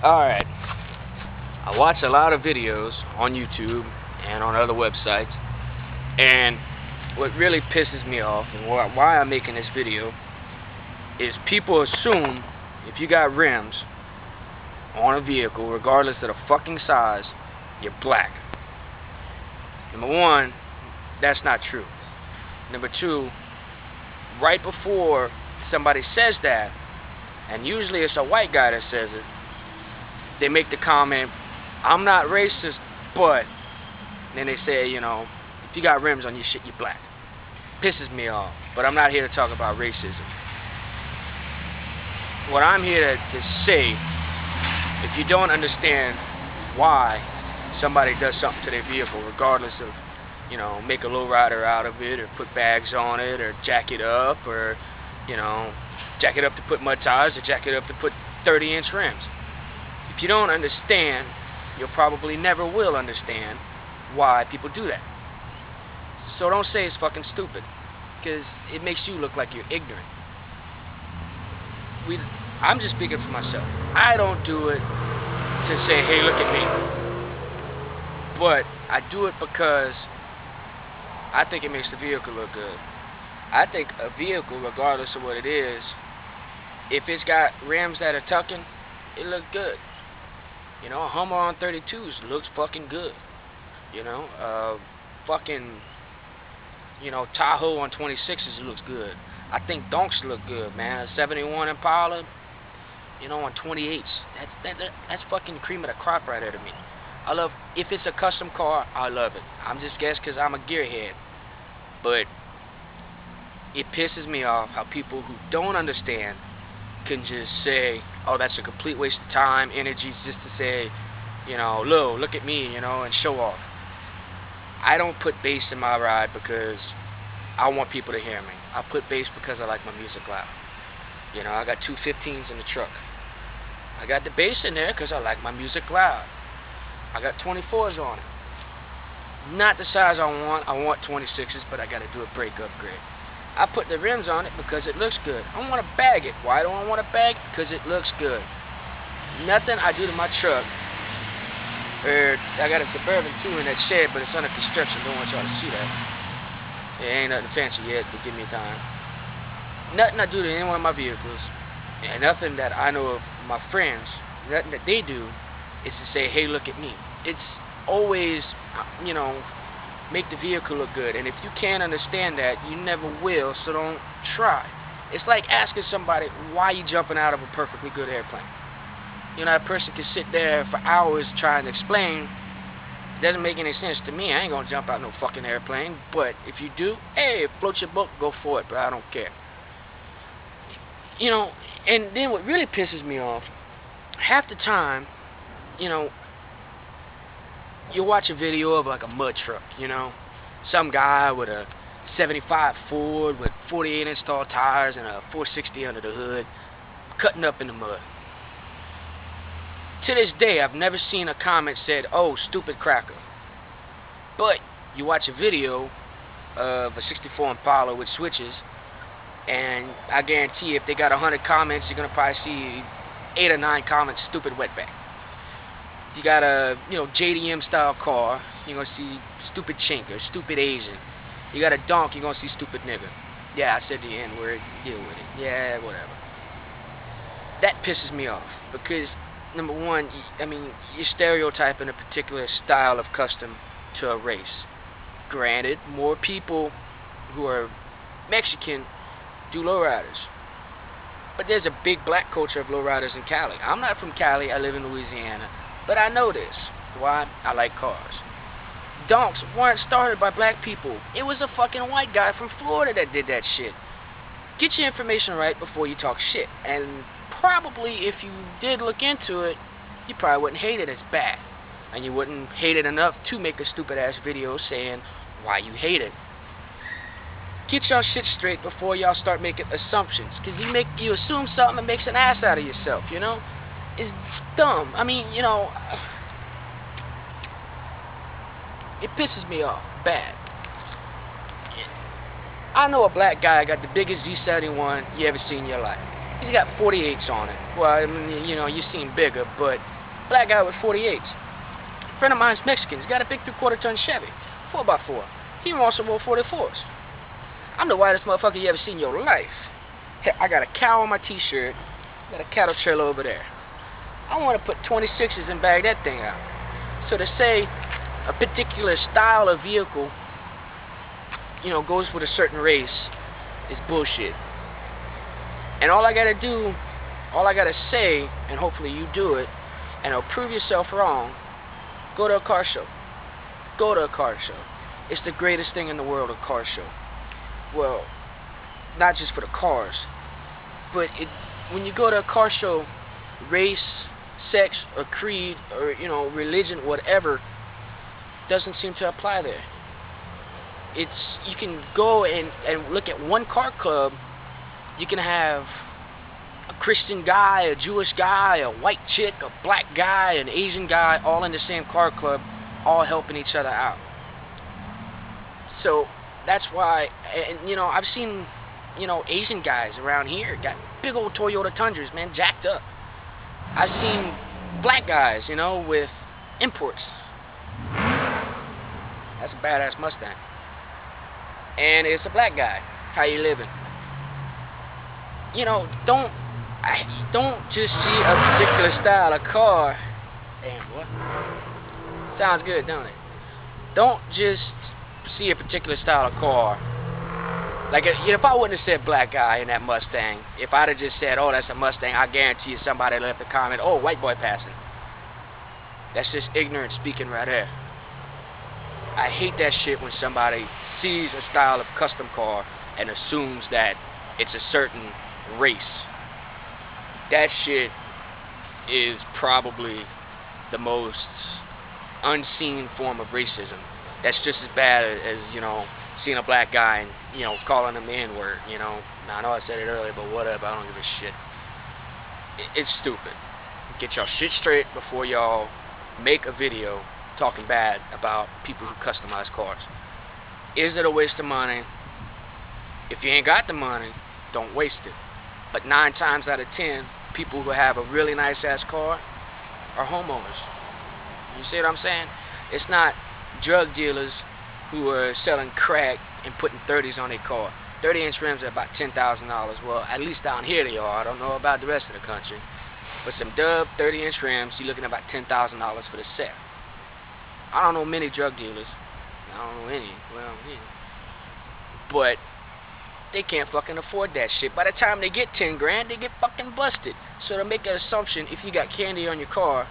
Alright, I watch a lot of videos on YouTube and on other websites, and what really pisses me off and why I'm making this video is people assume if you got rims on a vehicle, regardless of the fucking size, you're black. Number one, that's not true. Number two, right before somebody says that, and usually it's a white guy that says it, they make the comment, I'm not racist, but, and then they say, you know, if you got rims on your shit, you're black. Pisses me off, but I'm not here to talk about racism. What I'm here to say, if you don't understand why somebody does something to their vehicle, regardless of, you know, make a lowrider out of it, or put bags on it, or jack it up, or, you know, jack it up to put mud tires, or jack it up to put 30-inch rims. If you don't understand, you'll probably never will understand why people do that. So don't say it's fucking stupid, because it makes you look like you're ignorant. I'm just speaking for myself. I don't do it to say, hey, look at me. But I do it because I think it makes the vehicle look good. I think a vehicle, regardless of what it is, if it's got rims that are tucking, it looks good. You know, a Hummer on 32s looks fucking good. You know, fucking, you know, Tahoe on 26s looks good. I think donks look good, man. A 71 Impala, you know, on 28s. That's fucking cream of the crop right there to me. I love, if it's a custom car, I love it. I'm just guessing because I'm a gearhead. But it pisses me off how people who don't understand can just say, oh, that's a complete waste of time, energy, just to say, you know, look at me, you know, and show off. I don't put bass in my ride because I want people to hear me. I put bass because I like my music loud. You know, I got two 15s in the truck. I got the bass in there because I like my music loud. I got 24s on it. Not the size I want 26s, but I got to do a brake upgrade. I put the rims on it because it looks good. I want to bag it. Why do I want to bag it? Because it looks good. Nothing I do to my truck. I got a Suburban too in that shed, but it's under construction. Don't want y'all to see that. It ain't nothing fancy yet, but give me time. Nothing I do to any one of my vehicles, and nothing that I know of my friends, nothing that they do, is to say, hey, look at me. It's always, you know, make the vehicle look good. And if you can't understand that, you never will, so don't try. It's like asking somebody, why are you jumping out of a perfectly good airplane? You know, that person can sit there for hours trying to explain. It doesn't make any sense to me. I ain't gonna jump out no fucking airplane. But if you do, hey, float your boat, go for it, but I don't care. You know, and then what really pisses me off, half the time, you know, you watch a video of like a mud truck, you know, some guy with a 75 Ford with 48-inch tall tires and a 460 under the hood, cutting up in the mud. To this day, I've never seen a comment said, oh, stupid cracker. But you watch a video of a 64 Impala with switches, and I guarantee you, if they got 100 comments, you're going to probably see 8 or 9 comments, stupid wetback. You got a, you know, JDM style car, you're going to see stupid chink or stupid Asian. You got a donk, you're going to see stupid nigger. Yeah, I said the N-word, deal with it. Yeah, whatever. That pisses me off, because number one, I mean, you're stereotyping a particular style of custom to a race. Granted, more people who are Mexican do lowriders. But there's a big black culture of lowriders in Cali. I'm not from Cali, I live in Louisiana. But I know this. Why? I like cars. Donks weren't started by black people. It was a fucking white guy from Florida that did that shit. Get your information right before you talk shit. And probably if you did look into it, you probably wouldn't hate it as bad. And you wouldn't hate it enough to make a stupid ass video saying why you hate it. Get y'all shit straight before y'all start making assumptions. Because you assume something and makes an ass out of yourself, you know? It's dumb. I mean, you know, it pisses me off bad. I know a black guy got the biggest Z71 you ever seen in your life. He's got 48s on it. Well, I mean, you know, you seem bigger, but black guy with 48s. A friend of mine's Mexican. He's got a big 3/4 ton Chevy, 4x4. He wants some more 44s. I'm the whitest motherfucker you ever seen in your life. Heck, I got a cow on my t-shirt. Got a cattle trailer over there. I want to put 26s and bag that thing out. So to say a particular style of vehicle, you know, goes with a certain race is bullshit. And all I gotta say, and hopefully you do it, and it'll prove yourself wrong, go to a car show. Go to a car show. It's the greatest thing in the world, a car show. Well, not just for the cars, but when you go to a car show, race, sex, or creed, or, you know, religion, whatever, doesn't seem to apply there. You can go and look at one car club. You can have a Christian guy, a Jewish guy, a white chick, a black guy, an Asian guy, all in the same car club, all helping each other out. So that's why, and you know, I've seen, you know, Asian guys around here got big old Toyota Tundras, man, jacked up. I've seen black guys, you know, with imports. That's a badass Mustang. And it's a black guy. How you living? You know, don't just see a particular style of car. Damn, what? Sounds good, don't it? Don't just see a particular style of car. Like, if I wouldn't have said black guy in that Mustang, if I'd have just said, oh, that's a Mustang, I guarantee you somebody left a comment, oh, white boy passing. That's just ignorant speaking right there. I hate that shit when somebody sees a style of custom car and assumes that it's a certain race. That shit is probably the most unseen form of racism. That's just as bad as, you know, seeing a black guy and, you know, calling him the N-word, you know. Now, I know I said it earlier, but whatever, I don't give a shit. It's stupid. Get y'all shit straight before y'all make a video talking bad about people who customize cars. Is it a waste of money? If you ain't got the money, don't waste it. But 9 times out of 10, people who have a really nice ass car are homeowners. You see what I'm saying? It's not drug dealers who are selling crack and putting 30s on their car. 30-inch rims are about $10,000. Well, at least down here they are. I don't know about the rest of the country. But some dub 30-inch rims, you're looking at about $10,000 for the set. I don't know many drug dealers. I don't know any. Well, yeah. But they can't fucking afford that shit. By the time they get 10 grand, they get fucking busted. So to make an assumption, if you got candy on your car,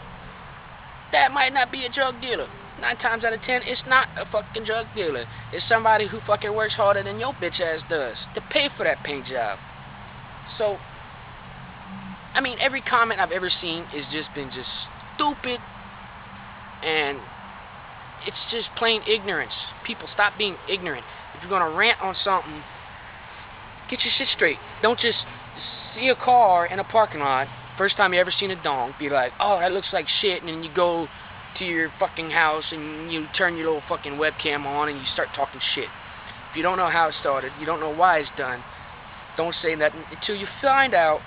that might not be a drug dealer. 9 times out of 10, it's not a fucking drug dealer. It's somebody who fucking works harder than your bitch ass does to pay for that paint job. So, I mean, every comment I've ever seen has just been just stupid, and it's just plain ignorance. People, stop being ignorant. If you're gonna rant on something, get your shit straight. Don't just see a car in a parking lot, first time you ever seen a dong, be like, oh, that looks like shit, and then you go to your fucking house and you turn your little fucking webcam on and you start talking shit. If you don't know how it started, you don't know why it's done, don't say nothing until you find out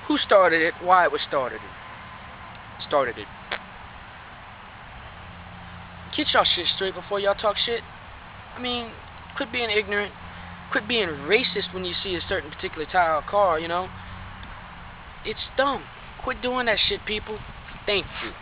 who started it, why it was started. Get y'all shit straight before y'all talk shit. I mean, quit being ignorant. Quit being racist when you see a certain particular style of car, you know. It's dumb. Quit doing that shit, people. Thank you.